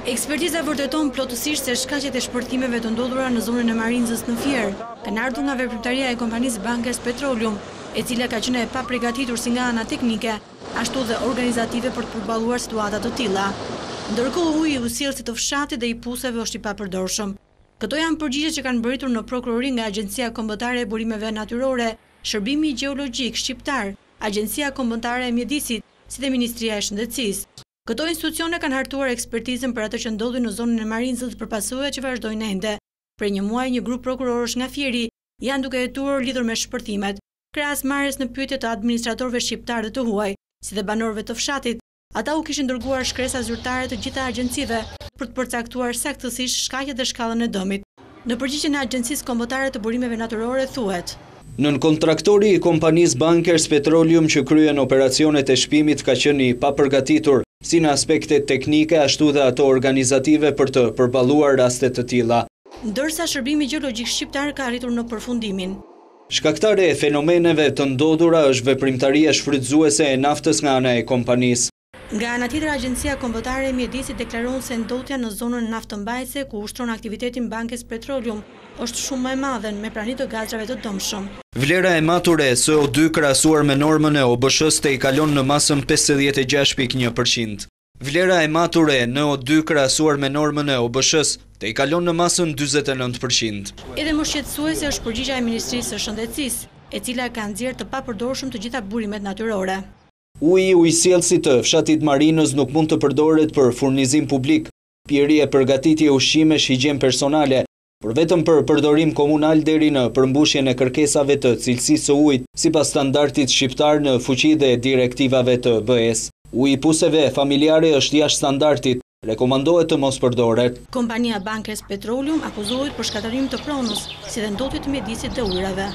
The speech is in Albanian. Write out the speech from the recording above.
Ekspertiza vërteton plotësisht se shkaqet e shpërthimeve të ndodhura në zonën e Marinzës në Fier kanë ardhur nga veprimtaria e kompanisë Bankers Petroleum, e cila ka qenë e paprigatitur si nga ana teknike, ashtu dhe organizative për të përballuar situata të tilla. Ndërkohë uji u sjell si të fshatit dhe i puseve është i papërdorshëm. Këto janë përgjigjet që kanë mbërritur në prokurori nga Agjencia Kombëtare e Burimeve Natyrore, Shërbimi Gjeologjik Shqiptar, Agjencia Kombëtare e Mjedisit, si dhe Ministria e Shëndetësisë. Këto institucione kanë hartuar ekspertizën për atë që ndodhi në zonën e Marinzës për pasojat që vazhdojnë ende. Prej një muaji një grup prokurorësh nga Fieri janë duke hetuar lidhur me shpërthimet, krahas marrjes në pyetje të administratorëve shqiptar dhe të huaj, si dhe banorëve të fshatit. Ata u kishin dërguar shkresa zyrtare të gjitha agjencive për të përcaktuar saktësisht shkaqet dhe shkallën e dëmit. Në përgjigjen e Agjencisë Kombëtare të Burimeve Natyrore thuhet: Nën kontraktori i kompanisë Bankers Petroleum që kryen operacionet e shpimit ka qenë i papërgatitur, si në aspektet teknike ashtu dhe ato organizative për të përballuar raste të tilla. Ndërsa Shërbimi Gjeologjik Shqiptar ka arritur në përfundimin. Shkaktare e fenomeneve të ndodhura është veprimtaria shfrytëzuese e naftës nga ana e kompanisë. Nga ana tjetër, Agjencia Kombëtare e Mjedisit deklaron se ndotja në zonën naftëmbajtëse ku ushtron aktivitetin Bankers Petroleum është shumë më e madhe me prani të gazrave të dëmshëm. Vlera e mature e CO2 krahasuar me normën e OBSH-s te i kalon në masën 56.1%. Vlera e mature e NO2 krahasuar me normën e OBSH-s te i kalon në masën 49%. Edhe më shqetësuese është përgjigja e Ministrisë së Shëndetësisë, e cila ka nxjerrë të papërdorshëm të gjitha burimet natyrore. Uji ujësiellësi të fshatit Marinës nuk mund të përdoret për furnizim publik, pirje e përgatitje ushqimesh, higjen personale, por vetëm për përdorim komunal deri në përmbushjen e kërkesave të cilësisë së ujit, sipas standardit shqiptar në fuqi dhe direktivave të BE-s. Uji i puseve familjare është jashtë standardit, rekomandohet të mos përdoret. Kompania Bankers Petroleum akuzohet për shkatërim të pronës, si dhe ndotje të mjedisit dhe ujrave.